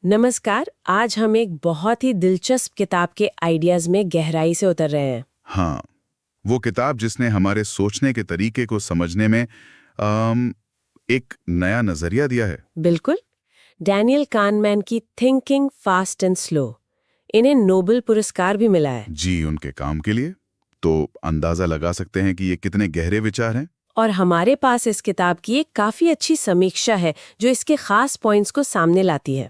नमस्कार। आज हम एक बहुत ही दिलचस्प किताब के आइडियाज में गहराई से उतर रहे हैं। हाँ, वो किताब जिसने हमारे सोचने के तरीके को समझने में एक नया नजरिया दिया है। बिल्कुल। डैनियल कानमैन की थिंकिंग फास्ट एंड स्लो, इन्हें नोबेल पुरस्कार भी मिला है। जी, उनके काम के लिए तो अंदाजा लगा सकते हैं कि ये कितने गहरे विचार हैं। और हमारे पास इस किताब की एक काफी अच्छी समीक्षा है जो इसके खास पॉइंट्स को सामने लाती है।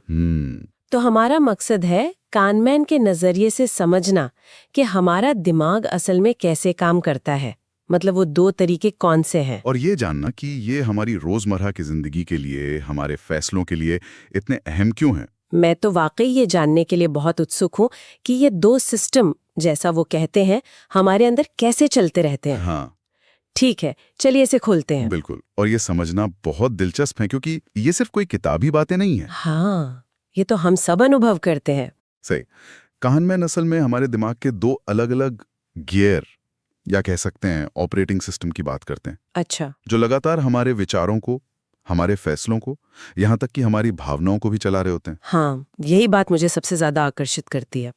तो हमारा मकसद है कानमैन के नजरिए से समझना कि हमारा दिमाग असल में कैसे काम करता है, मतलब वो दो तरीके कौन से हैं। और ये जानना कि ये हमारी रोजमर्रा की जिंदगी के लिए, हमारे फैसलों के लिए इतने अहम क्यों हैं। मैं तो वाकई ये जानने के लिए बहुत उत्सुक हूँ कि ये दो सिस्टम, जैसा वो कहते हैं, हमारे अंदर कैसे चलते रहते हैं। हाँ, ठीक है, चलिए इसे खोलते हैं। बिल्कुल। और ये समझना बहुत दिलचस्प है क्योंकि ये सिर्फ कोई किताबी बातें नहीं है। हाँ, ये तो हम सब अनुभव करते हैं। सही। कानमैन असल में हमारे दिमाग के दो अलग अलग गियर या कह सकते हैं ऑपरेटिंग सिस्टम की बात करते हैं, अच्छा। जो लगातार हमारे विचारों को, हमारे फैसलों को, यहाँ तक कि हमारी भावनाओं को भी चला रहे होते हैं। हाँ, यही बात मुझे सबसे ज्यादा आकर्षित करती है।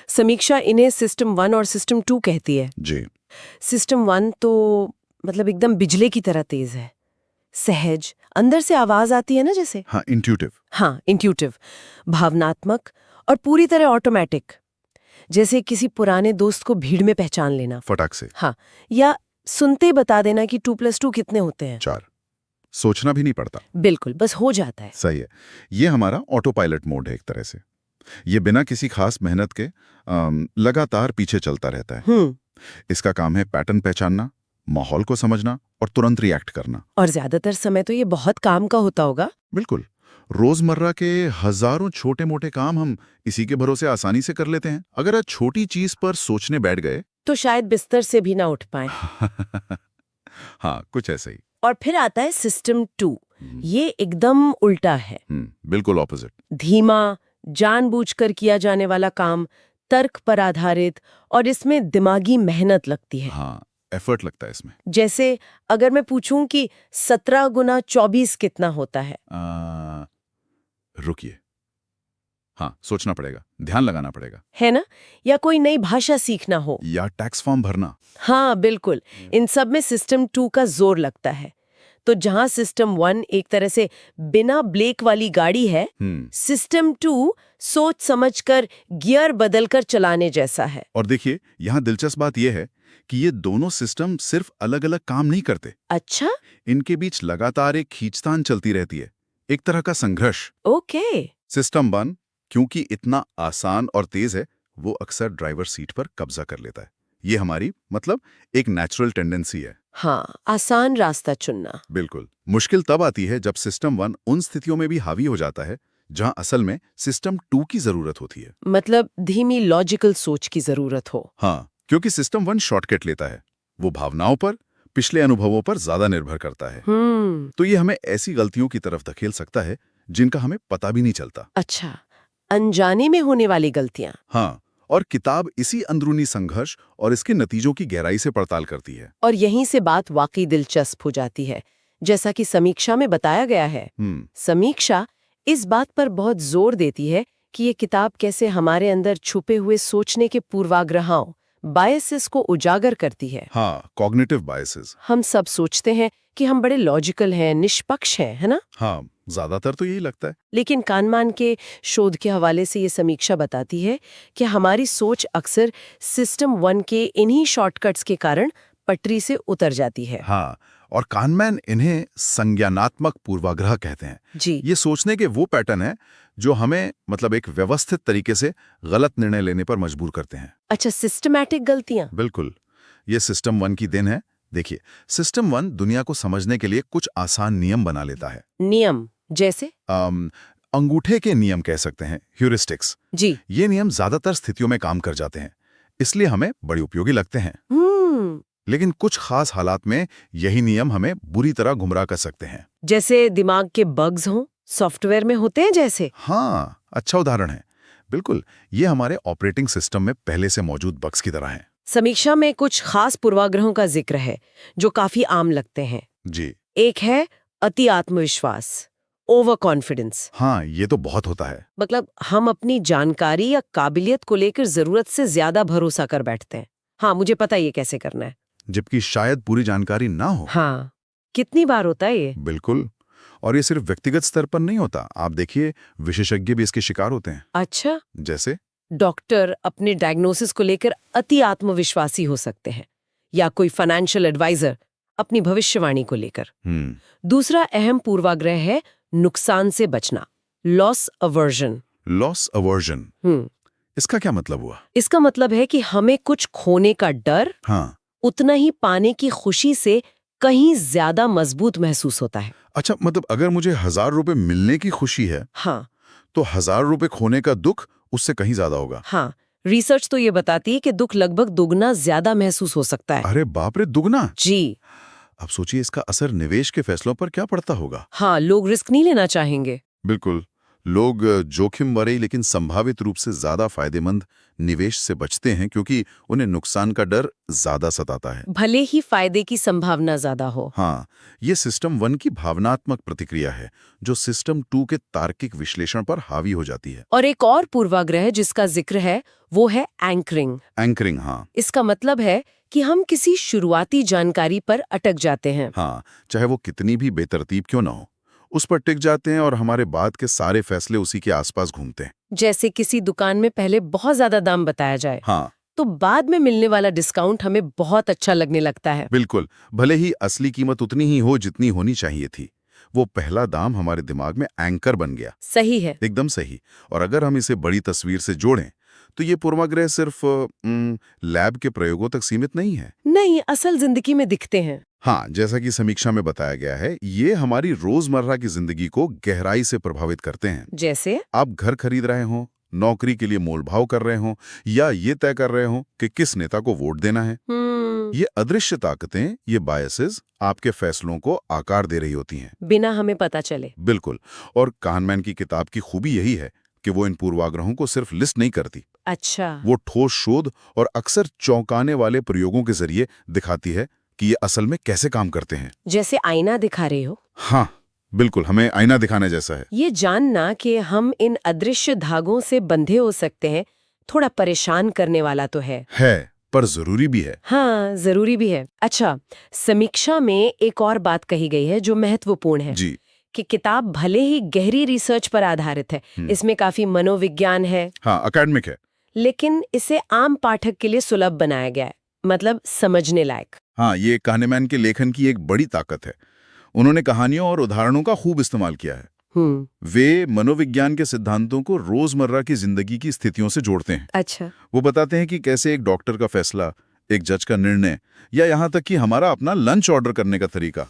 समीक्षा इन्हें सिस्टम 1 और सिस्टम 2 कहती है। जी। सिस्टम 1 तो मतलब एकदम बिजली की तरह तेज है, सहज, अंदर से आवाज आती है ना जैसे। हाँ, इंट्यूटिव। हाँ, इंट्यूटिव, भावनात्मक और पूरी तरह ऑटोमेटिक, जैसे किसी पुराने दोस्त को भीड़ में पहचान लेना। फटाक से। हाँ, या सुनते बता देना कि 2+2 कितने होते हैं। 4। सोचना भी नहीं पड़ता। बिल्कुल, बस हो जाता है। सही है। ये हमारा ऑटो पायलट मोड है एक तरह से। ये बिना किसी खास मेहनत के लगातार पीछे चलता रहता है। इसका काम है पैटर्न पहचानना, माहौल को समझना और तुरंत रिएक्ट करना। और ज्यादातर समय तो ये बहुत काम का होता होगा। बिल्कुल। रोजमर्रा के हजारों छोटे मोटे काम हम इसी के भरोसे आसानी से कर लेते हैं। अगर आज छोटी चीज पर सोचने बैठ गए तो शायद बिस्तर से भी ना उठ पाए। हाँ, कुछ ऐसे ही। और फिर आता है सिस्टम 2। ये एकदम उल्टा है। बिल्कुल ऑपोजिट। धीमा, जानबूझकर किया जाने वाला काम, तर्क पर आधारित, और इसमें दिमागी मेहनत लगती है। हाँ, एफर्ट लगता है इसमें। जैसे अगर मैं पूछूं कि 17 गुना 24 कितना होता है। रुकिए। हाँ, सोचना पड़ेगा, ध्यान लगाना पड़ेगा। है ना? या कोई नई भाषा सीखना हो, या टैक्स फॉर्म भरना। हाँ बिल्कुल, इन सब में सिस्टम 2 का जोर लगता है। तो जहां सिस्टम 1 एक तरह से बिना ब्रेक वाली गाड़ी है, सिस्टम 2 सोच समझकर गियर बदलकर चलाने जैसा है। और देखिए, यहाँ दिलचस्प बात यह है कि ये दोनों सिस्टम सिर्फ अलग-अलग काम नहीं करते। अच्छा? इनके बीच लगातार एक खींचतान चलती रहती है, एक तरह का संघर्ष। ओके। सिस्टम 1 क्योंकि इतना आसान और तेज है, वो अक्सर ड्राइवर सीट पर कब्जा कर लेता है। ये हमारी मतलब एक नेचुरल टेंडेंसी है। हाँ, आसान रास्ता चुनना। बिल्कुल। मुश्किल तब आती है जब सिस्टम 1 उन स्थितियों में भी हावी हो जाता है जहां असल में सिस्टम 2 की जरूरत होती है। मतलब धीमी लॉजिकल सोच की जरूरत हो। हाँ, क्योंकि सिस्टम 1 शॉर्टकट लेता है, वो भावनाओं पर, पिछले अनुभवों पर ज्यादा निर्भर करता है। तो ये हमें ऐसी गलतियों की तरफ धकेल सकता है जिनका हमें पता भी नहीं चलता। अच्छा, अनजाने में होने वाली गलतियां। हाँ, और किताब इसी अंदरूनी संघर्ष और इसके नतीजों की गहराई से पड़ताल करती है। और यहीं से बात वाकई दिलचस्प हो जाती है, जैसा कि समीक्षा में बताया गया है। समीक्षा इस बात पर बहुत जोर देती है कि ये किताब कैसे हमारे अंदर छुपे हुए सोचने के पूर्वाग्रहों, बायसेस को उजागर करती है। हाँ, कॉग्निटिव बायसेस। हम सब सोचते हैं कि हम बड़े लॉजिकल हैं, निष्पक्ष हैं, है ना? हाँ, ज्यादातर तो यही लगता है। लेकिन कानमान के शोध के हवाले से ये समीक्षा बताती है कि हमारी सोच अक्सर सिस्टम 1 के इन्हीं शॉर्टकट्स के कारण पटरी से उतर जाती है। हाँ, और कानमैन इन्हें संज्ञानात्मक पूर्वाग्रह कहते हैं। जी। ये सोचने के वो पैटर्न है जो हमें मतलब एक व्यवस्थित तरीके से गलत निर्णय लेने पर मजबूर करते हैं। अच्छा, सिस्टमैटिक गलतियां। बिल्कुल, ये सिस्टम 1 की देन है। देखिए, सिस्टम 1 दुनिया को समझने के लिए कुछ आसान नियम बना लेता है। नियम जैसे? अंगूठे के नियम कह सकते हैं, ह्यूरिस्टिक्स। जी। ये नियम ज्यादातर स्थितियों में काम कर जाते हैं, इसलिए हमें बड़े उपयोगी लगते हैं। लेकिन कुछ खास हालात में यही नियम हमें बुरी तरह गुमराह कर सकते हैं। जैसे दिमाग के बग्स हों, सॉफ्टवेयर में होते हैं जैसे। हाँ, अच्छा उदाहरण है। बिल्कुल, ये हमारे ऑपरेटिंग सिस्टम में पहले से मौजूद बग्स की तरह हैं। समीक्षा में कुछ खास पूर्वाग्रहों का जिक्र है जो काफी आम लगते हैं। जी। एक है अति आत्मविश्वास, ओवर कॉन्फिडेंस। हाँ, ये तो बहुत होता है। मतलब हम अपनी जानकारी या काबिलियत को लेकर जरूरत से ज्यादा भरोसा कर बैठते हैं। हाँ, मुझे पता है ये कैसे करना है। जबकि शायद पूरी जानकारी ना हो। हाँ, कितनी बार होता है ये? बिल्कुल। और ये सिर्फ व्यक्तिगत स्तर पर नहीं होता। आप देखिए, विशेषज्ञ भी इसके शिकार होते हैं। अच्छा, जैसे डॉक्टर अपने डायग्नोसिस को लेकर अति आत्मविश्वासी हो सकते हैं, या कोई फाइनेंशियल एडवाइजर अपनी भविष्यवाणी को लेकर। दूसरा अहम पूर्वाग्रह है नुकसान से बचना, लॉस अवर्जन। लॉस अवर्जन, इसका क्या मतलब हुआ? इसका मतलब है कि हमें कुछ खोने का डर हाँ। उतना ही पाने की खुशी से कहीं ज्यादा मजबूत महसूस होता है। अच्छा, मतलब अगर मुझे 1000 रुपए मिलने की खुशी है, हाँ तो 1000 रुपए खोने का दुख उससे कहीं ज्यादा होगा। हाँ, रिसर्च तो ये बताती है कि दुख लगभग दुगना ज्यादा महसूस हो सकता है। अरे बाप रे, दुगना! जी अब सोचिए इसका असर निवेश के फैसलों पर क्या पड़ता होगा। हाँ, लोग रिस्क नहीं लेना चाहेंगे। बिल्कुल। लोग जोखिम भरे लेकिन संभावित रूप से ज्यादा फायदेमंद निवेश से बचते हैं, क्योंकि उन्हें नुकसान का डर ज्यादा सताता है। भले ही फायदे की संभावना ज्यादा हो। हाँ, ये सिस्टम 1 की भावनात्मक प्रतिक्रिया है, जो सिस्टम 2 के तार्किक विश्लेषण पर हावी हो जाती है। और एक और पूर्वाग्रह जिसका जिक्र है वो है एंकरिंग। एंकरिंग, हाँ। इसका मतलब है कि हम किसी शुरुआती जानकारी पर अटक जाते हैं। हाँ, चाहे वो कितनी भी बेतरतीब क्यों ना हो, उस पर टिक जाते हैं और हमारे बाद के सारे फैसले उसी के आसपास घूमते हैं। जैसे किसी दुकान में पहले बहुत ज्यादा दाम बताया जाए, हाँ, तो बाद में मिलने वाला डिस्काउंट हमें बहुत अच्छा लगने लगता है। बिल्कुल। भले ही असली कीमत उतनी ही हो जितनी होनी चाहिए थी, वो पहला दाम हमारे दिमाग में एंकर बन गया। सही है। एकदम सही। और अगर हम इसे बड़ी तस्वीर से जोड़ें, तो ये पूर्वाग्रह सिर्फ लैब के प्रयोगों तक सीमित नहीं है। नहीं, असल जिंदगी में दिखते हैं। हाँ, जैसा कि समीक्षा में बताया गया है, ये हमारी रोजमर्रा की जिंदगी को गहराई से प्रभावित करते हैं। जैसे आप घर खरीद रहे हो, नौकरी के लिए मोलभाव कर रहे हो, या ये तय कर रहे हो कि किस नेता को वोट देना है। ये अदृश्य ताकतें, ये बायसेस आपके फैसलों को आकार दे रही होती हैं, बिना हमें पता चले। बिल्कुल। और kahneman की किताब की खूबी यही है कि वो इन पूर्वाग्रहों को सिर्फ लिस्ट नहीं करती। अच्छा, वो ठोस शोध और अक्सर चौंकाने वाले प्रयोगों के जरिए दिखाती है कि ये असल में कैसे काम करते हैं। जैसे आईना दिखा रहे हो। हाँ, बिल्कुल, हमें आईना दिखाने जैसा है। ये जानना कि हम इन अदृश्य धागों से बंधे हो सकते हैं, थोड़ा परेशान करने वाला तो है, पर जरूरी भी है। हाँ, जरूरी भी है। अच्छा, समीक्षा में एक और बात कही गई है जो महत्वपूर्ण है जी। कि किताब भले ही गहरी रिसर्च पर आधारित है, इसमें काफी मनोविज्ञान है, हाँ, अकेडमिक है। लेकिन इसे आम पाठक के लिए सुलभ बनाया गया है, मतलब समझने लायक। हाँ, ये kahneman के लेखन की एक बड़ी ताकत है। उन्होंने कहानियों और उदाहरणों का खूब इस्तेमाल किया है। वे मनोविज्ञान के सिद्धांतों को रोजमर्रा की जिंदगी की स्थितियों से जोड़ते हैं। अच्छा। वो बताते हैं कि कैसे एक डॉक्टर का फैसला, एक जज का निर्णय, या यहाँ तक कि हमारा अपना लंच ऑर्डर करने का तरीका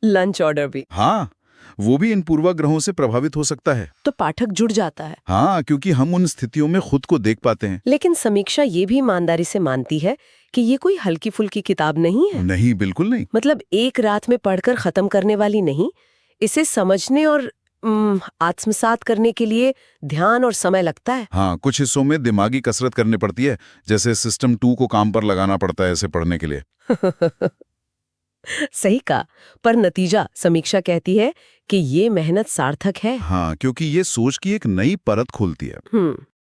लंच ऑर्डर भी। हाँ, वो भी इन पूर्वाग्रहों से प्रभावित हो सकता है। तो पाठक जुड़ जाता है। हाँ, क्योंकि हम उन स्थितियों में खुद को देख पाते हैं। लेकिन समीक्षा ये भी ईमानदारी से मानती है कि ये कोई हल्की फुल्की किताब नहीं है। नहीं, बिल्कुल नहीं। मतलब एक रात में पढ़कर खत्म करने वाली नहीं। इसे समझने और आत्मसात करने के लिए ध्यान और समय लगता है। हाँ, कुछ हिस्सों में दिमागी कसरत करनी पड़ती है, जैसे सिस्टम 2 को काम पर लगाना पड़ता है इसे पढ़ने के लिए। सही कहा, पर नतीजा समीक्षा कहती है कि ये मेहनत सार्थक है। हाँ, क्योंकि ये सोच की एक नई परत खोलती है।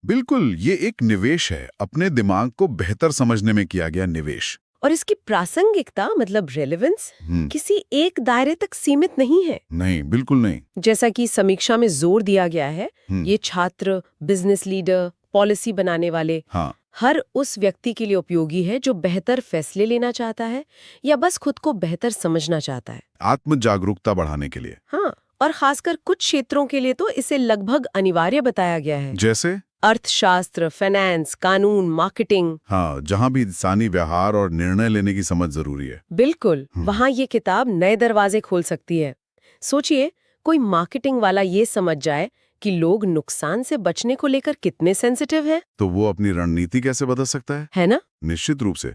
बिल्कुल, ये एक निवेश है, अपने दिमाग को बेहतर समझने में किया गया निवेश। और इसकी प्रासंगिकता, मतलब रेलेवेंस, किसी एक दायरे तक सीमित नहीं है। नहीं, बिल्कुल नहीं। जैसा कि समीक्षा में जोर दिया गया है, ये छात्र, बिजनेस लीडर, पॉलिसी बनाने वाले, हाँ, हर उस व्यक्ति के लिए उपयोगी है जो बेहतर फैसले लेना चाहता है या बस खुद को बेहतर समझना चाहता है। आत्म जागरूकता बढ़ाने के लिए। हाँ, और खासकर कुछ क्षेत्रों के लिए तो इसे लगभग अनिवार्य बताया गया है। जैसे अर्थशास्त्र, फाइनेंस, कानून, मार्केटिंग। हाँ, जहाँ भी इंसानी व्यवहार और निर्णय लेने की समझ जरूरी है। बिल्कुल, वहाँ ये किताब नए दरवाजे खोल सकती है। सोचिए, कोई मार्केटिंग वाला ये समझ जाए कि लोग नुकसान से बचने को लेकर कितने सेंसिटिव हैं, तो वो अपनी रणनीति कैसे बदल सकता है ना? निश्चित रूप से।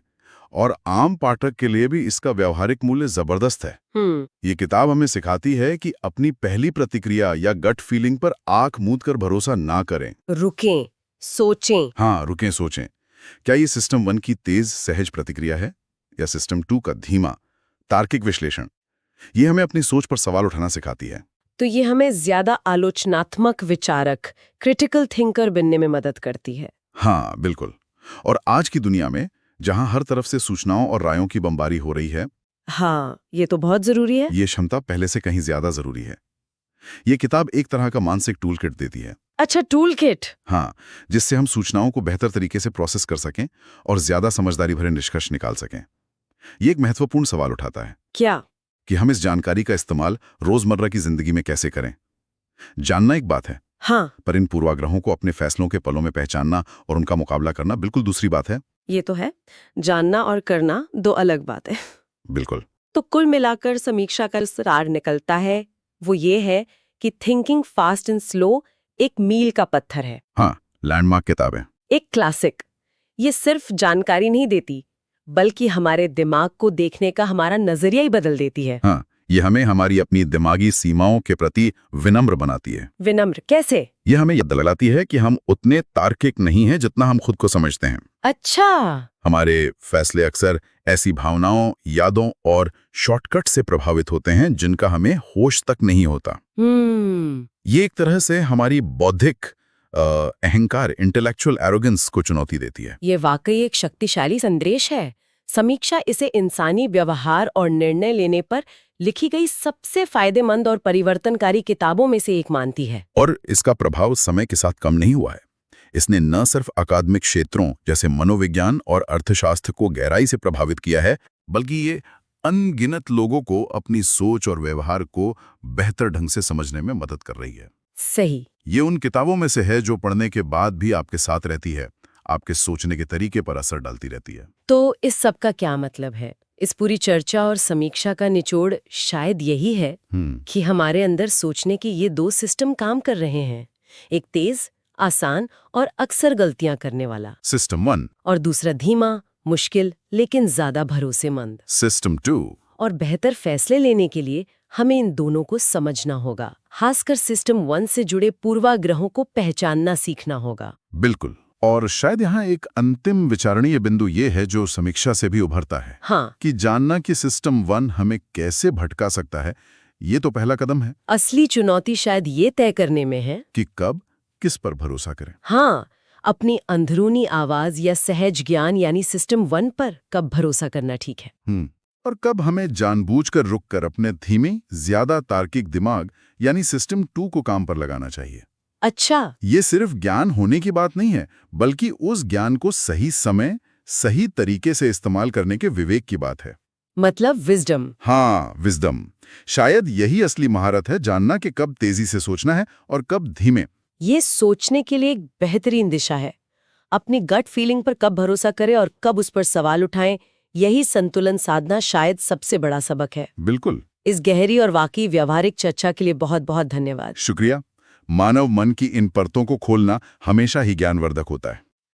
और आम पाठक के लिए भी इसका व्यवहारिक मूल्य जबरदस्त है। ये किताब हमें सिखाती है कि अपनी पहली प्रतिक्रिया या गट फीलिंग पर आंख मूंद कर भरोसा ना करें। रुकें, सोचें। हाँ, रुकें, सोचें। क्या ये सिस्टम 1 की तेज सहज प्रतिक्रिया है या सिस्टम 2 का धीमा तार्किक विश्लेषण? ये हमें अपनी सोच पर सवाल उठाना सिखाती है। तो ये हमें ज्यादा आलोचनात्मक विचारक, क्रिटिकल थिंकर बनने में मदद करती है। हाँ, बिल्कुल। और आज की दुनिया में जहां हर तरफ से सूचनाओं और रायों की बमबारी हो रही है, हाँ, ये तो बहुत जरूरी है। ये क्षमता पहले से कहीं ज्यादा जरूरी है। ये किताब एक तरह का मानसिक टूल किट देती है। अच्छा, टूल किट। हाँ, जिससे हम सूचनाओं को बेहतर तरीके से प्रोसेस कर सकें और ज्यादा समझदारी भरे निष्कर्ष निकाल सकें। ये एक महत्वपूर्ण सवाल उठाता है क्या? कि हम इस जानकारी का इस्तेमाल रोजमर्रा की जिंदगी में कैसे करें। जानना एक बात है, हाँ, पर इन पूर्वाग्रहों को अपने फैसलों के पलों में पहचानना और उनका मुकाबला करना बिल्कुल दूसरी बात है। ये तो है। जानना और करना दो अलग बात है। बिल्कुल। तो कुल मिलाकर समीक्षा का सार निकलता है वो ये है कि थिंकिंग फास्ट एंड स्लो एक मील का पत्थर है। हाँ, लैंडमार्क किताब है। एक क्लासिक। ये सिर्फ जानकारी नहीं देती, बल्कि हमारे दिमाग को देखने का हमारा नजरिया ही बदल देती है। हाँ, ये हमें हमारी अपनी दिमागी सीमाओं के प्रति विनम्र बनाती है। विनम्र कैसे? ये हमें याद दिलाती है कि हम उतने तार्किक नहीं हैं जितना हम खुद को समझते हैं। अच्छा। हमारे फैसले अक्सर ऐसी भावनाओं, यादों और शॉर्टकट से प्रभावित होते हैं जिनका हमें होश तक नहीं होता। ये एक तरह से हमारी बौद्धिक अहंकार, इंटेलेक्चुअल एरोगेंस को चुनौती देती है। ये वाकई एक शक्तिशाली संदेश है। समीक्षा इसे इंसानी व्यवहार और निर्णय लेने पर लिखी गई सबसे फायदेमंद और परिवर्तनकारी किताबों में से एक मानती है। और इसका प्रभाव समय के साथ कम नहीं हुआ है। इसने न सिर्फ अकादमिक क्षेत्रों जैसे मनोविज्ञान और अर्थशास्त्र को गहराई से प्रभावित किया है, बल्कि ये अनगिनत लोगों को अपनी सोच और व्यवहार को बेहतर ढंग से समझने में मदद कर रही है। सही। ये उन किताबों में से है जो पढ़ने के बाद भी आपके साथ रहती है, आपके सोचने के तरीके पर असर डालती रहती है। तो इस सब का क्या मतलब है? इस पूरी चर्चा और समीक्षा का निचोड़ शायद यही है कि हमारे अंदर सोचने के ये दो सिस्टम काम कर रहे हैं। एक तेज, आसान और अक्सर गलतियां करने वाला सिस्टम 1, और दूसरा धीमा, मुश्किल लेकिन ज्यादा भरोसेमंद सिस्टम 2। और बेहतर फैसले लेने के लिए हमें इन दोनों को समझना होगा। खासकर सिस्टम 1 से जुड़े पूर्वाग्रहों को पहचानना सीखना होगा। बिल्कुल। और शायद यहाँ एक अंतिम विचारणीय बिंदु ये है जो समीक्षा से भी उभरता है। हाँ, कि जानना कि सिस्टम 1 हमें कैसे भटका सकता है, ये तो पहला कदम है। असली चुनौती शायद ये तय करने में है कि कब किस पर भरोसा करें। हाँ, अपनी अंदरूनी आवाज या सहज ज्ञान यानी सिस्टम 1 पर कब भरोसा करना ठीक है। और कब हमें जानबूझकर रुककर अपने धीमे, ज्यादा तार्किक दिमाग यानी सिस्टम 2 को काम पर लगाना चाहिए। अच्छा, ये सिर्फ ज्ञान होने की बात नहीं है, बल्कि उस ज्ञान को सही समय, सही तरीके से इस्तेमाल करने के विवेक की बात है। मतलब विजडम। हाँ, विजडम। शायद यही असली महारत है, जानना कि कब तेजी से सोचना है और कब धीमे। ये सोचने के लिए एक बेहतरीन दिशा है। अपनी गट फीलिंग पर कब भरोसा करें और कब उस पर सवाल उठाएं, यही संतुलन साधना शायद सबसे बड़ा सबक है। बिल्कुल। इस गहरी और वाकई व्यावहारिक चर्चा के लिए बहुत बहुत धन्यवाद। शुक्रिया। मानव मन की इन परतों को खोलना हमेशा ही ज्ञानवर्धक होता है।